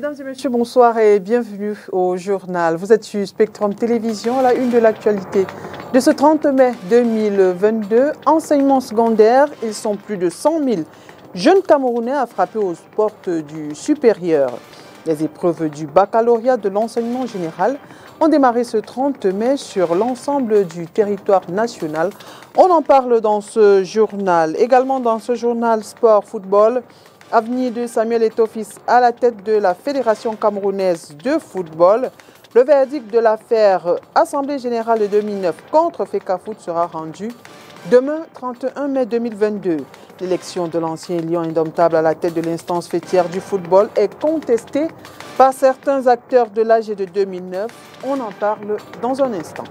Mesdames et messieurs, bonsoir et bienvenue au journal. Vous êtes sur Spectrum Télévision, à la une de l'actualité. De ce 30 mai 2022, enseignement secondaire, ils sont plus de 100 000 jeunes Camerounais à frapper aux portes du supérieur. Les épreuves du baccalauréat de l'enseignement général ont démarré ce 30 mai sur l'ensemble du territoire national. On en parle dans ce journal. Également dans ce journal Sport Football, avenir de Samuel Eto'o-Fils à la tête de la Fédération camerounaise de football. Le verdict de l'affaire Assemblée générale de 2009 contre FECAFOOT sera rendu demain 31 mai 2022. L'élection de l'ancien lion indomptable à la tête de l'instance fêtière du football est contestée par certains acteurs de l'AG de 2009. On en parle dans un instant.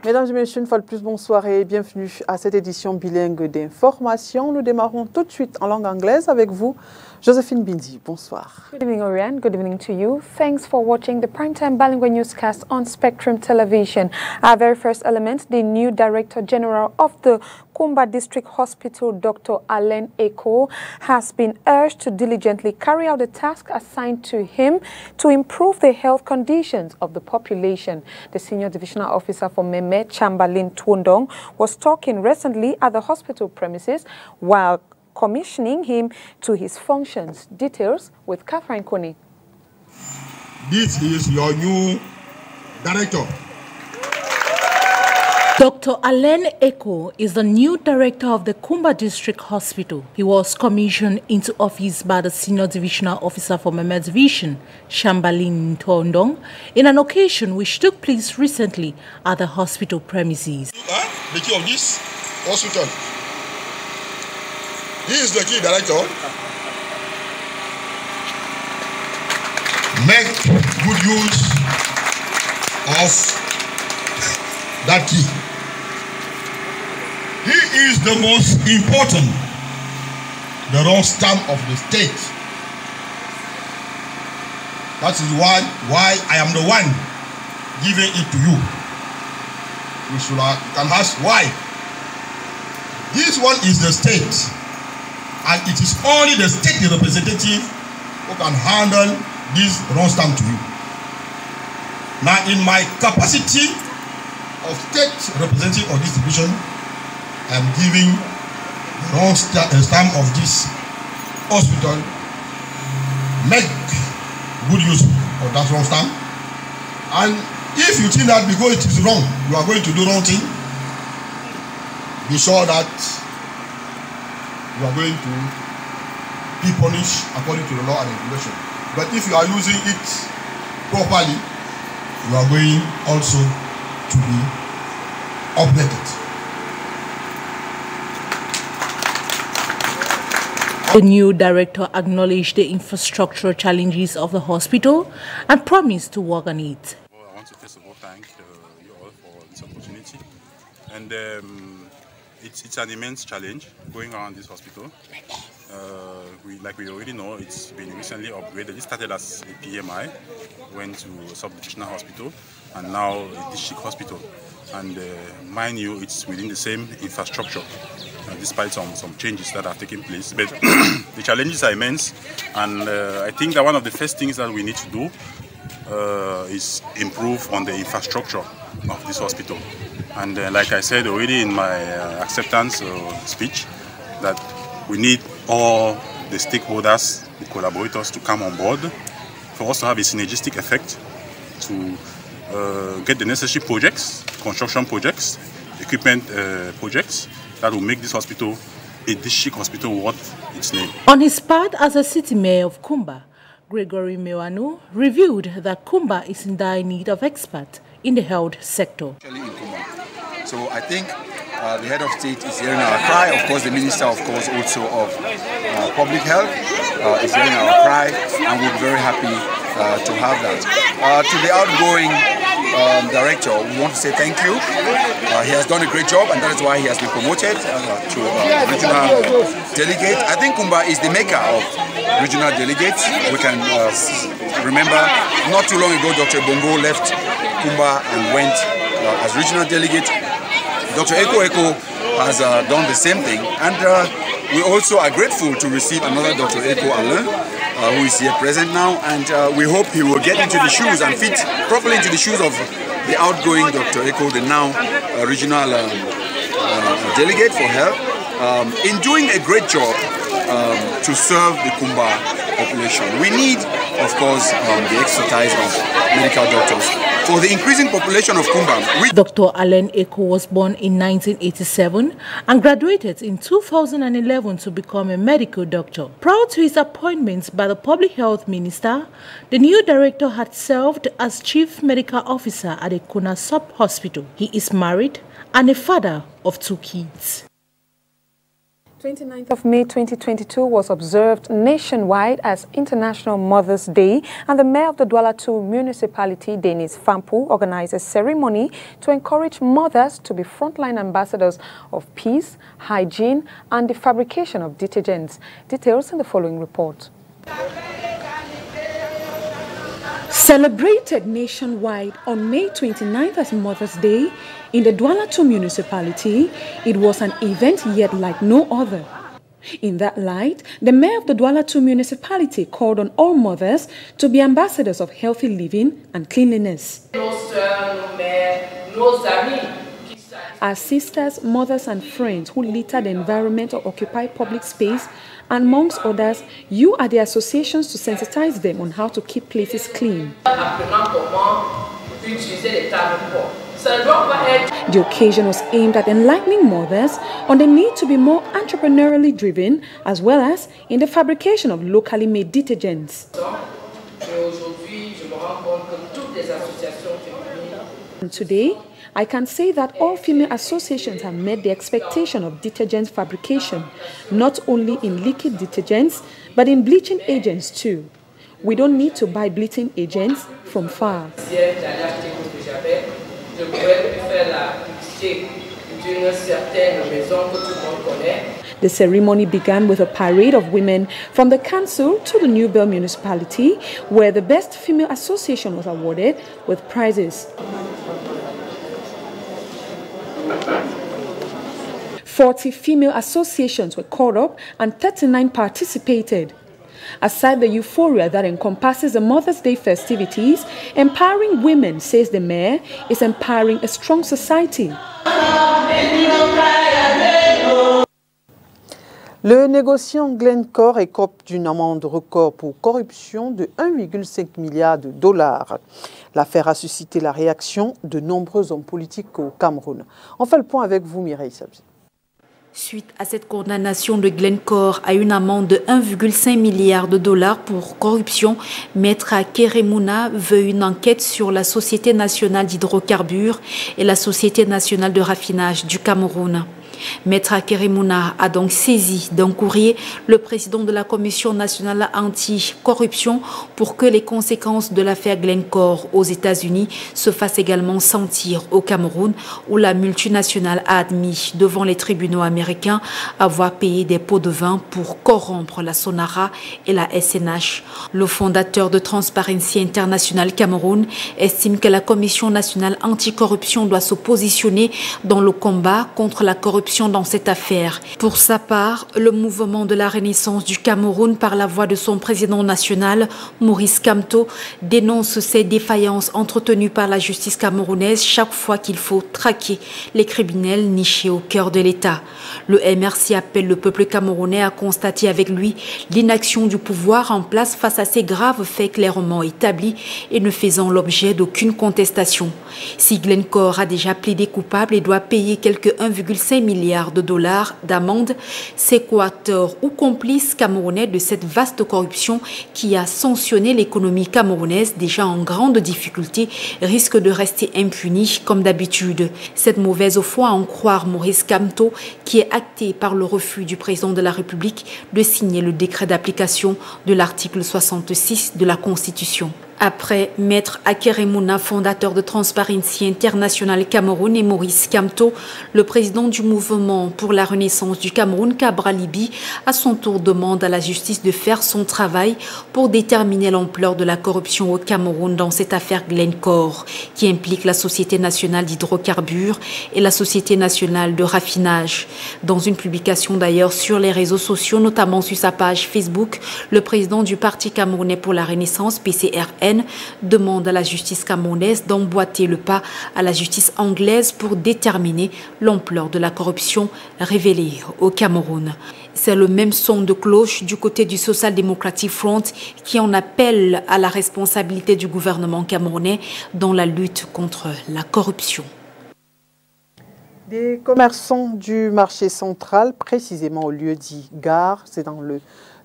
Mesdames et messieurs, une fois de plus, bonsoir et bienvenue à cette édition bilingue d'information. Nous démarrons tout de suite en langue anglaise avec vous, Josephine Bindi. Bonsoir. Good evening, Oriane. Good evening to you. Thanks for watching the primetime bilingual newscast on Spectrum Television. Our very first element, the new Director General of the Kumba District Hospital, Dr. Alain Eko, has been urged to diligently carry out the task assigned to him to improve the health conditions of the population. The Senior Divisional Officer for Meme, Chamberlain Twondong, was talking recently at the hospital premises while commissioning him to his functions. Details with Catherine Kone. This is your new director. Dr. Alain Eko is the new director of the Kumba District Hospital. He was commissioned into office by the Senior Divisional Officer for Meme Division, Chamberlain Twondong, in an occasion which took place recently at the hospital premises. The key of this hospital. He is the key director. Make good use of that key. He is the most important, the rostrum of the state. That is why I am the one giving it to you. You can ask why. This one is the state, and it is only the state representative who can handle this rostrum to you. Now, in my capacity of state representative of this division, I am giving the stamp of this hospital. Make good use of that wrong stamp. And if you think that because it is wrong, you are going to do wrong thing, be sure that you are going to be punished according to the law and regulation. But if you are using it properly, you are going also to be updated. The new director acknowledged the infrastructural challenges of the hospital and promised to work on it. Well, I want to first of all thank you all for this opportunity. And it's an immense challenge going around this hospital. Like we already know, it's been recently upgraded. It started as a PMI, went to a sub-divisional hospital, and now a district hospital. And mind you, it's within the same infrastructure, despite some changes that have taken place. But the challenges are immense, and I think that one of the first things that we need to do is improve on the infrastructure of this hospital. And like I said already in my acceptance speech, that we need all the stakeholders, the collaborators to come on board for us to have a synergistic effect to get the necessary projects, construction projects, equipment projects that will make this hospital a district hospital worth its name. On his part as a city mayor of Kumba, Gregory Mewanu revealed that Kumba is in dire need of experts in the health sector. So I think the head of state is hearing our cry. Of course, the minister, of course, also of public health is hearing our cry, and we're very happy to have that. To the outgoing director, we want to say thank you. He has done a great job, and that is why he has been promoted to regional delegate. I think Kumba is the maker of regional delegates. We can remember not too long ago, Dr. Bongo left Kumba and went as regional delegate. Dr. Eko has done the same thing, and we also are grateful to receive another Dr. Eko Alain who is here present now, and we hope he will get into the shoes and fit properly into the shoes of the outgoing Dr. Eko, the now regional delegate for health, in doing a great job to serve the Kumba population. We need, of course, the expertise of medical doctors. For the increasing population of Kumba, Dr. Allen Eko was born in 1987 and graduated in 2011 to become a medical doctor. Prior to his appointment by the Public Health Minister, the new director had served as Chief Medical Officer at Ekona Sub-Hospital. He is married and a father of 2 kids. 29th of May 2022 was observed nationwide as International Mother's Day, and the mayor of the Douala II municipality, Denis Fampu, organized a ceremony to encourage mothers to be frontline ambassadors of peace, hygiene, and the fabrication of detergents. Details in the following report. Celebrated nationwide on May 29th as Mother's Day, in the Douala II municipality, it was an event yet like no other. In that light, the mayor of the Douala II municipality called on all mothers to be ambassadors of healthy living and cleanliness. As sisters, mothers and friends who litter the environment or occupy public space, and amongst others, you are the associations to sensitize them on how to keep places clean. The occasion was aimed at enlightening mothers on the need to be more entrepreneurially driven, as well as in the fabrication of locally made detergents. And today, I can say that all female associations have met the expectation of detergent fabrication, not only in liquid detergents, but in bleaching agents too. We don't need to buy bleaching agents from far. The ceremony began with a parade of women from the council to the New Bell municipality, where the best female association was awarded with prizes. 40 female associations were called up and 39 participated. Aside the euphoria that encompasses the Mother's Day festivities, empowering women, says the mayor, is empowering a strong society. Le négociant Glencore écope d'une amende record pour corruption de 1,5 milliard de dollars. L'affaire a suscité la réaction de nombreux hommes politiques au Cameroun. On fait le point avec vous, Mireille Sabzi. Suite à cette condamnation de Glencore à une amende de 1,5 milliard de dollars pour corruption, Maître Keremouna veut une enquête sur la Société nationale d'hydrocarbures et la Société nationale de raffinage du Cameroun. Maître Keremouna a donc saisi d'un courrier le président de la Commission nationale anti-corruption pour que les conséquences de l'affaire Glencore aux États-Unis se fassent également sentir au Cameroun, où la multinationale a admis devant les tribunaux américains avoir payé des pots de vin pour corrompre la Sonara et la SNH. Le fondateur de Transparency International Cameroun estime que la Commission nationale anti-corruption doit se positionner dans le combat contre la corruption dans cette affaire. Pour sa part, le mouvement de la Renaissance du Cameroun, par la voix de son président national, Maurice Kamto, dénonce ces défaillances entretenues par la justice camerounaise chaque fois qu'il faut traquer les criminels nichés au cœur de l'État. Le MRC appelle le peuple camerounais à constater avec lui l'inaction du pouvoir en place face à ces graves faits clairement établis et ne faisant l'objet d'aucune contestation. Si Glencore a déjà plaidé coupable et doit payer quelques 1,5 milliard de dollars d'amende, c'est coauteur ou complice camerounais de cette vaste corruption qui a sanctionné l'économie camerounaise déjà en grande difficulté risque de rester impuni comme d'habitude. Cette mauvaise foi, à en croire Maurice Kamto, qui est actée par le refus du président de la République de signer le décret d'application de l'article 66 de la Constitution. Après Maître Akeremouna, fondateur de Transparency International Cameroun, et Maurice Kamto, le président du mouvement pour la renaissance du Cameroun, Cabra Libi, à son tour demande à la justice de faire son travail pour déterminer l'ampleur de la corruption au Cameroun dans cette affaire Glencore, qui implique la Société nationale d'hydrocarbures et la Société nationale de raffinage. Dans une publication d'ailleurs sur les réseaux sociaux, notamment sur sa page Facebook, le président du Parti camerounais pour la renaissance, PCRN, demande à la justice camerounaise d'emboîter le pas à la justice anglaise pour déterminer l'ampleur de la corruption révélée au Cameroun. C'est le même son de cloche du côté du Social Democratic Front qui en appelle à la responsabilité du gouvernement camerounais dans la lutte contre la corruption. Des commerçants du marché central, précisément au lieu dit Gare, c'est dans le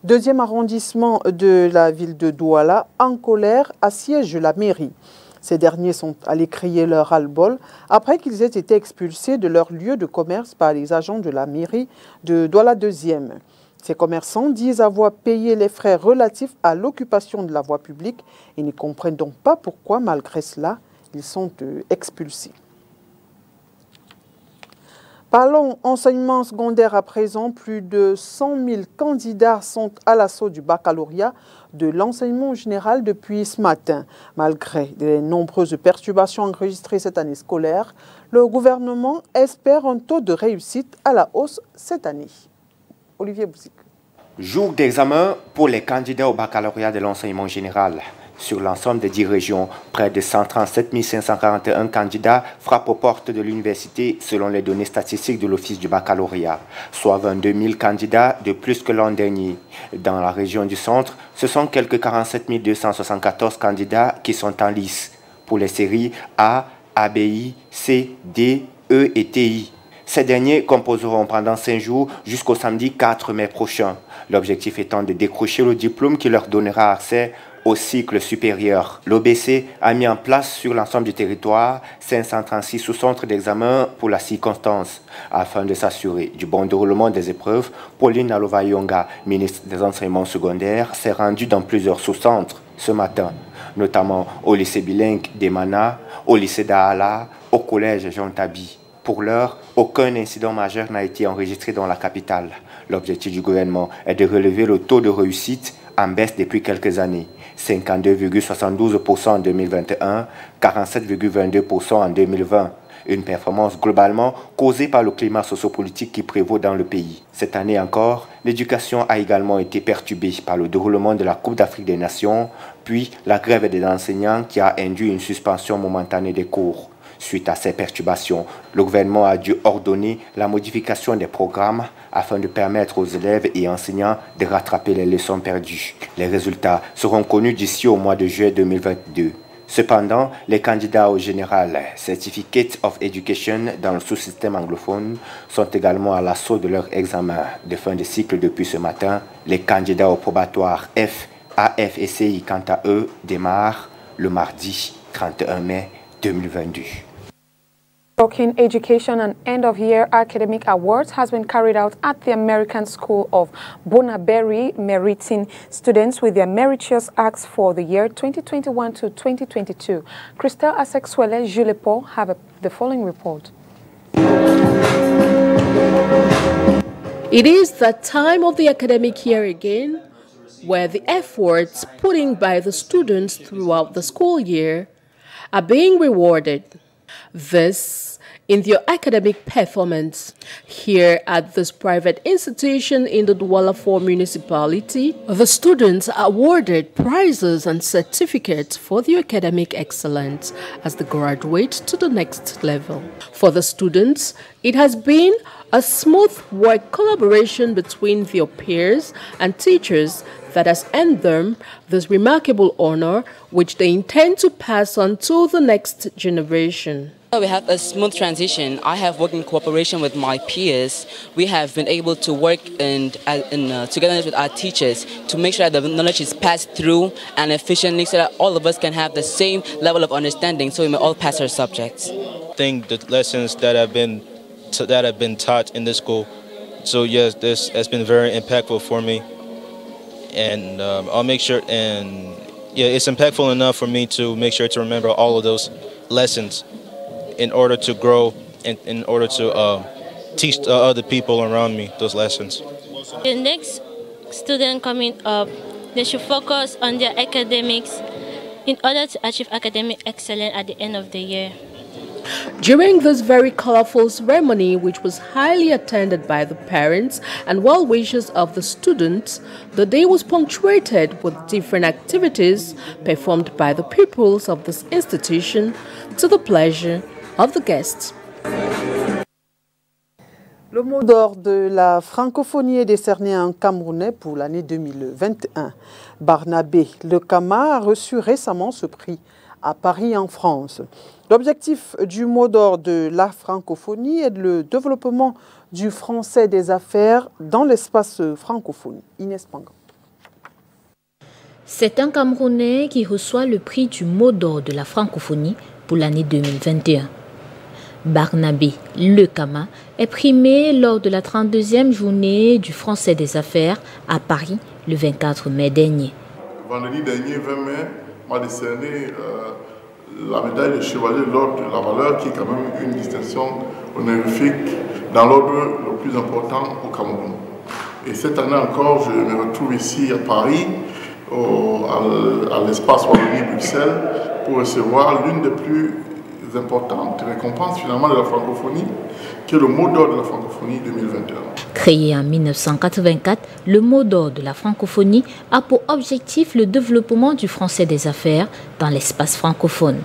2e arrondissement de la ville de Douala, en colère, assiègent la mairie. Ces derniers sont allés crier leur ras-le-bol après qu'ils aient été expulsés de leur lieu de commerce par les agents de la mairie de Douala 2e. Ces commerçants disent avoir payé les frais relatifs à l'occupation de la voie publique et ne comprennent donc pas pourquoi, malgré cela, ils sont expulsés. Parlons enseignement secondaire à présent. Plus de 100 000 candidats sont à l'assaut du baccalauréat de l'enseignement général depuis ce matin. Malgré les nombreuses perturbations enregistrées cette année scolaire, le gouvernement espère un taux de réussite à la hausse cette année. Olivier Bouzik. Jour d'examen pour les candidats au baccalauréat de l'enseignement général. Sur l'ensemble des 10 régions, près de 137 541 candidats frappent aux portes de l'université selon les données statistiques de l'Office du baccalauréat, soit 22 000 candidats de plus que l'an dernier. Dans la région du centre, ce sont quelques 47 274 candidats qui sont en lice pour les séries A, ABI, C, D, E et TI. Ces derniers composeront pendant 5 jours jusqu'au samedi 4 mai prochain. L'objectif étant de décrocher le diplôme qui leur donnera accès au cycle supérieur. L'OBC a mis en place sur l'ensemble du territoire 536 sous-centres d'examen pour la circonstance. Afin de s'assurer du bon déroulement des épreuves, Pauline Alova-Yonga, ministre des enseignements secondaires, s'est rendue dans plusieurs sous-centres ce matin, notamment au lycée bilingue d'Emana, au lycée d'Aala, au collège Jean Tabi. Pour l'heure, aucun incident majeur n'a été enregistré dans la capitale. L'objectif du gouvernement est de relever le taux de réussite en baisse depuis quelques années. 52,72% en 2021, 47,22% en 2020. Une performance globalement causée par le climat sociopolitique qui prévaut dans le pays. Cette année encore, l'éducation a également été perturbée par le déroulement de la Coupe d'Afrique des Nations, puis la grève des enseignants qui a induit une suspension momentanée des cours. Suite à ces perturbations, le gouvernement a dû ordonner la modification des programmes afin de permettre aux élèves et enseignants de rattraper les leçons perdues. Les résultats seront connus d'ici au mois de juillet 2022. Cependant, les candidats au général Certificate of Education dans le sous-système anglophone sont également à l'assaut de leur examen de fin de cycle depuis ce matin. Les candidats au probatoire F, AF et CI, quant à eux, démarrent le mardi 31 mai 2022. Talking Education and End-of-Year Academic Awards has been carried out at the American School of Bonaberry, meriting students with their meritorious acts for the year 2021 to 2022. Christelle Asexuele, Jules Paul have the following report. It is that time of the academic year again, where the efforts put in by the students throughout the school year are being rewarded. This in their academic performance. Here at this private institution in the Douala 4 municipality, the students are awarded prizes and certificates for their academic excellence as they graduate to the next level. For the students, it has been a smooth work collaboration between their peers and teachers that has earned them this remarkable honor, which they intend to pass on to the next generation. We have a smooth transition. I have worked in cooperation with my peers. We have been able to work together with our teachers to make sure that the knowledge is passed through and efficiently so that all of us can have the same level of understanding so we may all pass our subjects. I think the lessons that have been taught in this school, so yes, this has been very impactful for me. And I'll make sure and yeah, it's impactful enough for me to make sure to remember all of those lessons in order to grow and in order to teach other people around me those lessons. The next student coming up, they should focus on their academics in order to achieve academic excellence at the end of the year. During this very colorful ceremony, which was highly attended by the parents and well-wishers of the students, the day was punctuated with different activities performed by the pupils of this institution to the pleasure of the guests. Le mot d'or de la francophonie est décerné à un Camerounais pour l'année 2021. Barnabé Lekama a reçu récemment ce prix à Paris, en France. L'objectif du mot d'or de la francophonie est le développement du français des affaires dans l'espace francophone. Inès Pangan. C'est un Camerounais qui reçoit le prix du mot d'or de la francophonie pour l'année 2021. Barnabé Lekama est primé lors de la 32e journée du français des affaires à Paris le 24 mai dernier. Vendredi dernier, 20 mai, m'a décerné la médaille de chevalier de l'ordre de la valeur, qui est quand même une distinction honorifique dans l'ordre le plus important au Cameroun. Et cette année encore, je me retrouve ici à Paris, à l'espace Wallonie-Bruxelles, pour recevoir l'une des plus importantes récompenses finalement de la francophonie, qui est le mot d'or de la francophonie 2021. Créé en 1984, le mot d'or de la francophonie a pour objectif le développement du français des affaires dans l'espace francophone.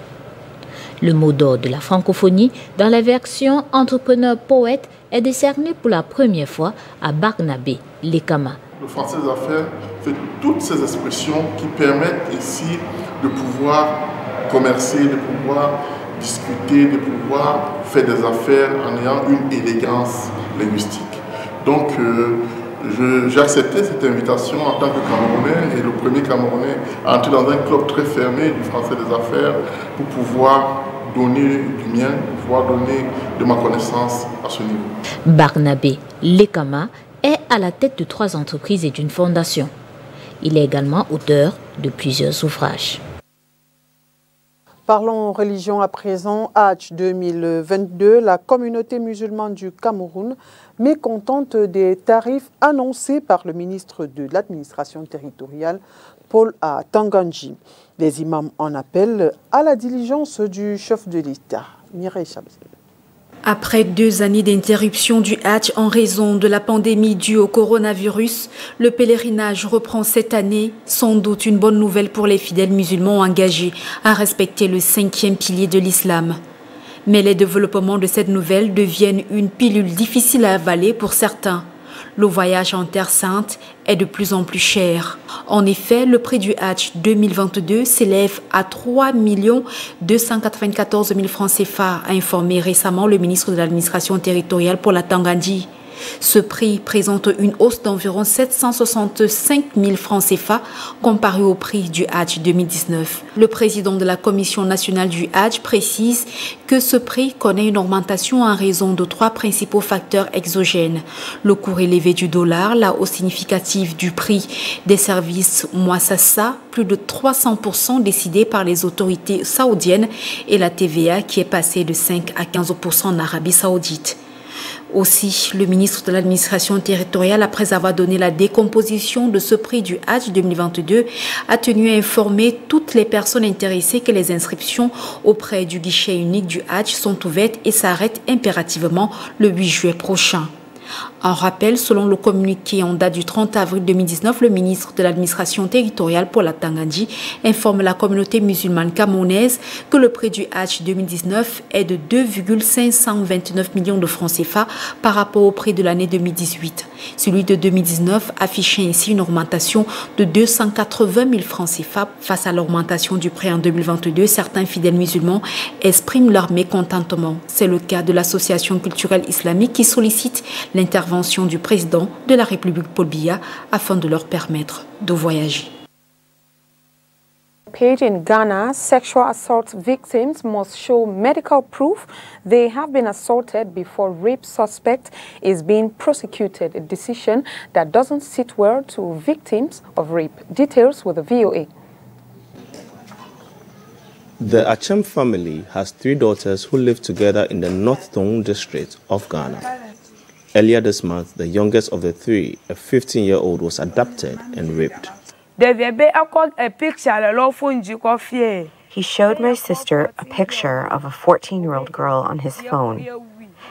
Le mot d'or de la francophonie, dans la version entrepreneur-poète, est décerné pour la première fois à Barnabé Lekama. Le français des affaires fait toutes ces expressions qui permettent ici de pouvoir commercer, de pouvoir discuter, de pouvoir faire des affaires en ayant une élégance linguistique. Donc j'ai accepté cette invitation en tant que Camerounais et le premier Camerounais à entrer dans un club très fermé du français des affaires pour pouvoir donner du mien, pour pouvoir donner de ma connaissance à ce niveau. Barnabé Lekama est à la tête de 3 entreprises et d'une fondation. Il est également auteur de plusieurs ouvrages. Parlons religion à présent. Hajj 2022, la communauté musulmane du Cameroun mécontente des tarifs annoncés par le ministre de l'administration territoriale, Paul Tanganji. Les imams en appellent à la diligence du chef de l'État, Mireille Chabzel. Après 2 années d'interruption du Hajj en raison de la pandémie due au coronavirus, le pèlerinage reprend cette année, sans doute une bonne nouvelle pour les fidèles musulmans engagés à respecter le 5e pilier de l'islam. Mais les développements de cette nouvelle deviennent une pilule difficile à avaler pour certains. Le voyage en Terre Sainte est de plus en plus cher. En effet, le prix du Hajj 2022 s'élève à 3 294 000 francs CFA, a informé récemment le ministre de l'administration territoriale pour la Tanganji. Ce prix présente une hausse d'environ 765 000 francs CFA comparé au prix du Hajj 2019. Le président de la Commission nationale du Hajj précise que ce prix connaît une augmentation en raison de 3 principaux facteurs exogènes. Le cours élevé du dollar, la hausse significative du prix des services Muassasa, plus de 300% décidés par les autorités saoudiennes, et la TVA qui est passée de 5 à 15% en Arabie saoudite. Aussi, le ministre de l'administration territoriale, après avoir donné la décomposition de ce prix du Hajj 2022, a tenu à informer toutes les personnes intéressées que les inscriptions auprès du guichet unique du Hajj sont ouvertes et s'arrêtent impérativement le 8 juillet prochain. En rappel, selon le communiqué en date du 30 avril 2019, le ministre de l'administration territoriale pour la Tanganji informe la communauté musulmane camerounaise que le prix du Hajj 2019 est de 2,529 millions de francs CFA par rapport au prix de l'année 2018. Celui de 2019 affichait ainsi une augmentation de 280 000 francs CFA. Face à l'augmentation du prix en 2022, certains fidèles musulmans expriment leur mécontentement. C'est le cas de l'association culturelle islamique qui sollicite l'intervention du président de la République Paul Biya afin de leur permettre de voyager. Page in Ghana, sexual assault victims must show medical proof they have been assaulted before rape suspect is being prosecuted, a decision that doesn't sit well to victims of rape. Details with the VOA. The Achem family has 3 daughters who live together in the North Tong district of Ghana. Earlier this month, the youngest of the 3, a 15-year-old, was abducted and raped. He showed my sister a picture of a 14-year-old girl on his phone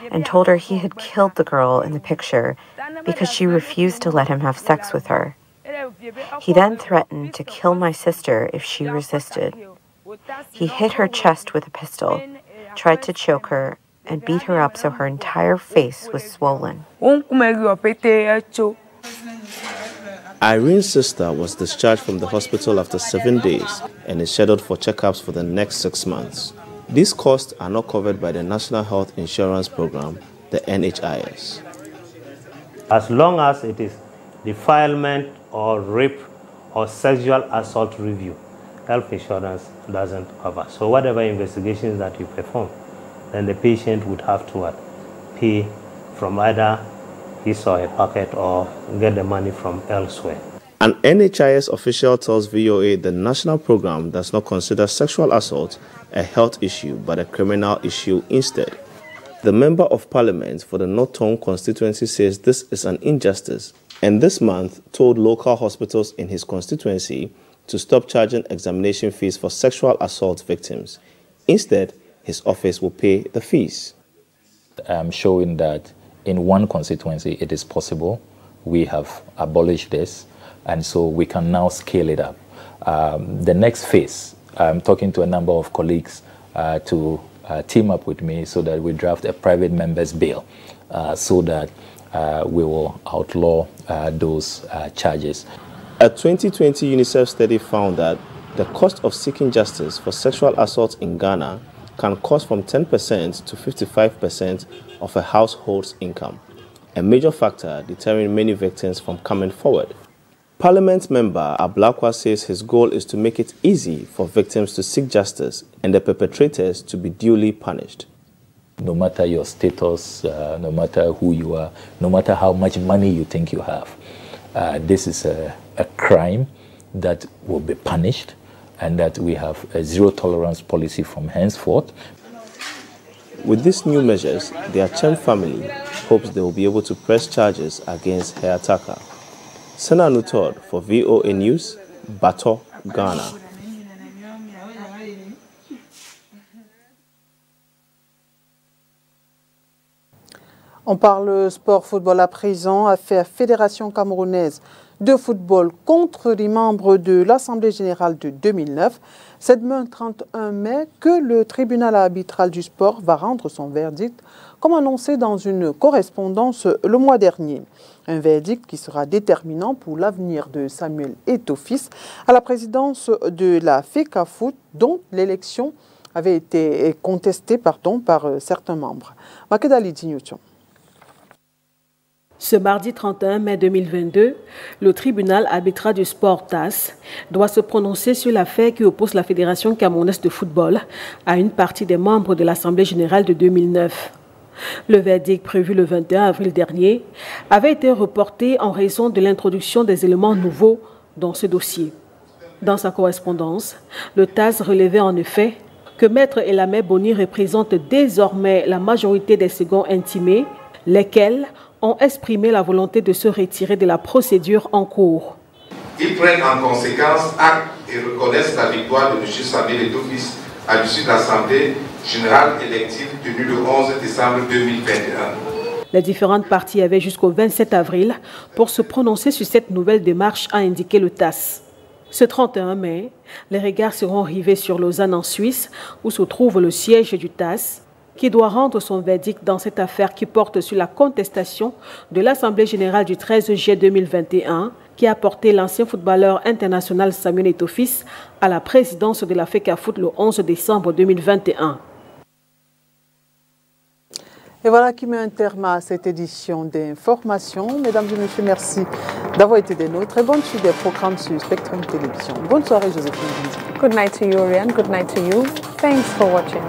and told her he had killed the girl in the picture because she refused to let him have sex with her. He then threatened to kill my sister if she resisted. He hit her chest with a pistol, tried to choke her, and beat her up so her entire face was swollen. Irene's sister was discharged from the hospital after 7 days and is scheduled for checkups for the next 6 months. These costs are not covered by the National Health Insurance Program, the NHIS. As long as it is defilement or rape or sexual assault review, health insurance doesn't cover. So whatever investigations that you perform, then the patient would have to pay from either his or her pocket or get the money from elsewhere. An NHIS official tells VOA the national program does not consider sexual assault a health issue but a criminal issue instead. The Member of Parliament for the North Tong constituency says this is an injustice and this month told local hospitals in his constituency to stop charging examination fees for sexual assault victims. Instead, his office will pay the fees. Showing that in one constituency it is possible. We have abolished this, and so we can now scale it up. The next phase, I'm talking to a number of colleagues to team up with me so that we draft a private members bill so that we will outlaw those charges. A 2020 UNICEF study found that the cost of seeking justice for sexual assault in Ghana can cost from 10% to 55% of a household's income, a major factor deterring many victims from coming forward. Parliament member Ablakwa says his goal is to make it easy for victims to seek justice and the perpetrators to be duly punished. No matter your status, no matter who you are, no matter how much money you think you have, this is a crime that will be punished, and that we have a zero-tolerance policy from henceforth. With these new measures, the Achem family hopes they will be able to press charges against her attacker. Sena Nutod for VOA News, Bato, Ghana. On parle sport football à présent. Affaire Fédération camerounaise de football contre les membres de l'Assemblée générale de 2009. C'est demain 31 mai que le tribunal arbitral du sport va rendre son verdict, comme annoncé dans une correspondance le mois dernier. Un verdict qui sera déterminant pour l'avenir de Samuel Eto'o-Fils à la présidence de la FECAFOOT, dont l'élection avait été contestée par certains membres. Makedali Dignoution. Ce mardi 31 mai 2022, le tribunal arbitral du sport TAS doit se prononcer sur l'affaire qui oppose la Fédération camerounaise de football à une partie des membres de l'Assemblée générale de 2009. Le verdict prévu le 21 avril dernier avait été reporté en raison de l'introduction des éléments nouveaux dans ce dossier. Dans sa correspondance, le TAS relevait en effet que Maître Elamé Boni représente désormais la majorité des seconds intimés, lesquels ont exprimé la volonté de se retirer de la procédure en cours. Ils prennent en conséquence acte et reconnaissent la victoire de M. Samuel Eto'o-Fils à l'issue de l'Assemblée générale élective tenue le 11 décembre 2021. Les différentes parties avaient jusqu'au 27 avril pour se prononcer sur cette nouvelle démarche, a indiqué le TAS. Ce 31 mai, les regards seront rivés sur Lausanne en Suisse, où se trouve le siège du TAS, qui doit rendre son verdict dans cette affaire qui porte sur la contestation de l'Assemblée générale du 13 juillet 2021 qui a porté l'ancien footballeur international Samuel Eto'o-Fils à la présidence de la FECAFOOT le 11 décembre 2021. Et voilà qui met un terme à cette édition d'information. Mesdames et messieurs, merci d'avoir été des nôtres et bonne suite des programmes sur Spectrum Télévision. Bonne soirée, Joséphine. Good night to you, Oriane. Good night to you. Thanks for watching.